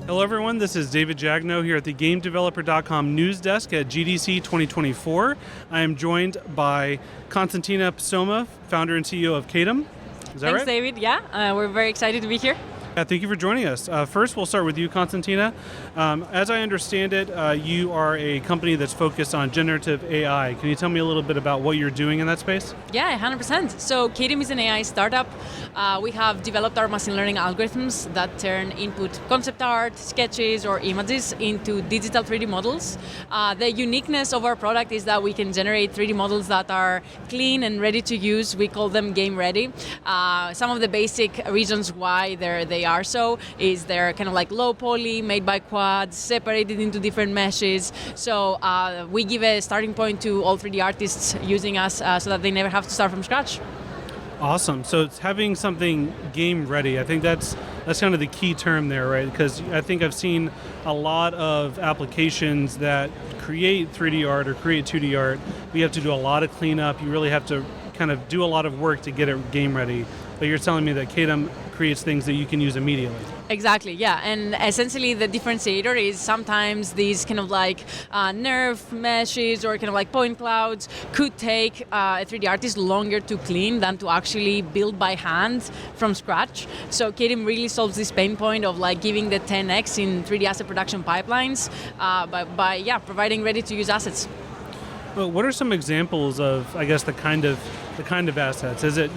Hello everyone, this is David Jagno here at the GameDeveloper.com news desk at GDC 2024. I am joined by Konstantina Psoma, founder and CEO of Kaedim. Is that right? Thanks, David. Yeah, we're very excited to be here. Thank you for joining us. First, we'll start with you, Konstantina. As I understand it, you are a company that's focused on generative AI. Can you tell me a little bit about what you're doing in that space? Yeah, 100%. So Kaedim is an AI startup. We have developed our machine learning algorithms that turn input concept art, sketches, or images into digital 3D models. The uniqueness of our product is that we can generate 3D models that are clean and ready to use. We call them game ready. Some of the basic reasons why they are so is they're kind of like low poly, made by quads, separated into different meshes. So we give a starting point to all 3D artists using us so that they never have to start from scratch. Awesome. So it's having something game ready. I think that's kind of the key term there, right? Because I think I've seen a lot of applications that create 3D art or create 2D art. We have to do a lot of cleanup. You really have to kind of do a lot of work to get it game ready. But you're telling me that Kaedim creates things that you can use immediately. Exactly, yeah. And essentially the differentiator is sometimes these kind of like nerve meshes or kind of like point clouds could take a 3D artist longer to clean than to actually build by hand from scratch. So Kaedim really solves this pain point of like giving the 10x in 3D asset production pipelines by providing ready to use assets. Well, what are some examples of, I guess, the kind of assets? Is it,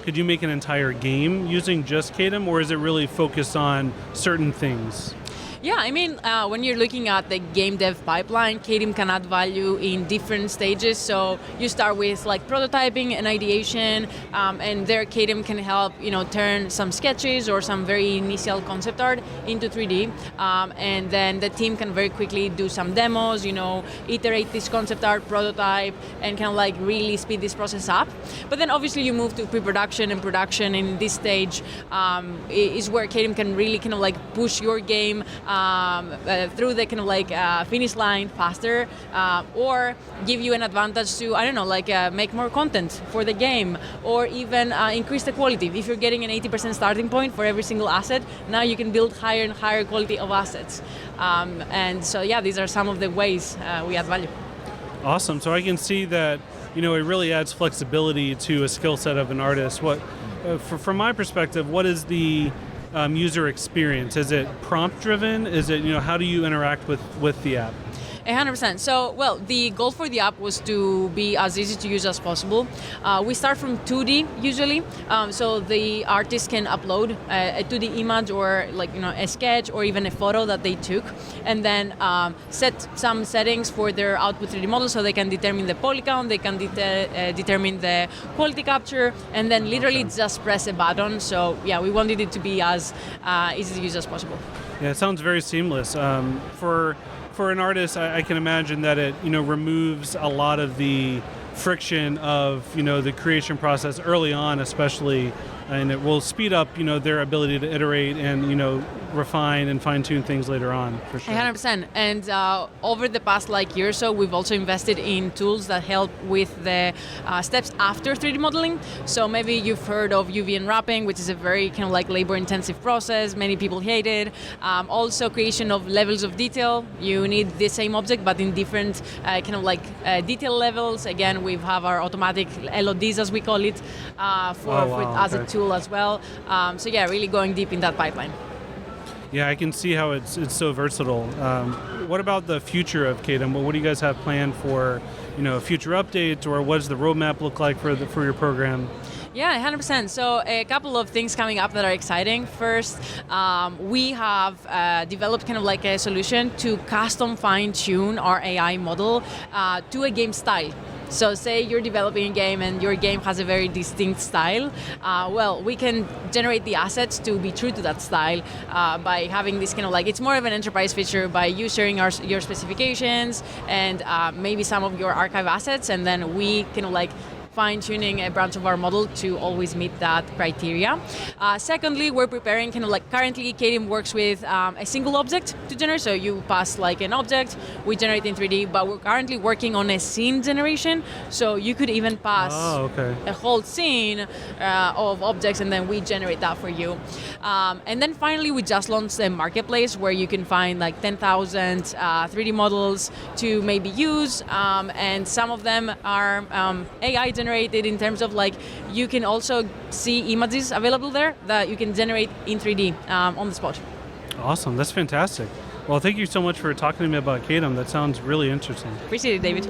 could you make an entire game using just Kaedim, or is it really focused on certain things? Yeah, I mean, when you're looking at the game dev pipeline, Kaedim can add value in different stages. So you start with like prototyping and ideation, and there Kaedim can help, turn some sketches or some very initial concept art into 3D. And then the team can very quickly do some demos, iterate this concept art, prototype, and kind of like really speed this process up. But then obviously you move to pre-production and production. In this stage is where Kaedim can really kind of like push your game through the kind of like finish line faster, or give you an advantage to, make more content for the game, or even increase the quality. If you're getting an 80% starting point for every single asset, now you can build higher and higher quality of assets. And so yeah, these are some of the ways we add value. Awesome. So I can see that it really adds flexibility to a skill set of an artist. From my perspective, what is the user experience? Is it prompt driven? Is it, how do you interact with the app? 100%. So, the goal for the app was to be as easy to use as possible. We start from 2D usually, so the artist can upload a 2D image or a sketch or even a photo that they took, and then set some settings for their output 3D model so they can determine the poly count, they can determine the quality capture, and then literally just press a button. So yeah, we wanted it to be as easy to use as possible. Yeah, it sounds very seamless. For an artist, I can imagine that it removes a lot of the friction of the creation process early on, especially, and it will speed up their ability to iterate and refine and fine-tune things later on, for sure. 100%. And over the past year or so, we've also invested in tools that help with the steps after 3D modeling. So maybe you've heard of UV unwrapping, which is a very kind of labor-intensive process. Many people hate it. Also, creation of levels of detail. You need the same object, but in different detail levels. Again, we have our automatic LODs, as we call it, as a tool as well. So yeah, really going deep in that pipeline. Yeah, I can see how it's so versatile. What about the future of Kaedim? What do you guys have planned for, future updates, or what does the roadmap look like for your program? Yeah, 100%. So a couple of things coming up that are exciting. First, we have developed kind of like a solution to custom fine-tune our AI model to a game style. So say you're developing a game and your game has a very distinct style. We can generate the assets to be true to that style by having this kind of it's more of an enterprise feature by you sharing your specifications and maybe some of your archive assets, and then we kind of fine-tuning a branch of our model to always meet that criteria. Secondly, we're preparing kind of like currently Kaedim works with a single object to generate. So you pass like an object, we generate in 3D, but we're currently working on a scene generation. So you could even pass a whole scene of objects and then we generate that for you. And then finally, we just launched a marketplace where you can find like 10,000 3D models to maybe use, and some of them are AI generated in terms of like you can also see images available there that you can generate in 3D on the spot. Awesome, that's fantastic. Well, thank you so much for talking to me about Kaedim. That sounds really interesting. Appreciate it, David.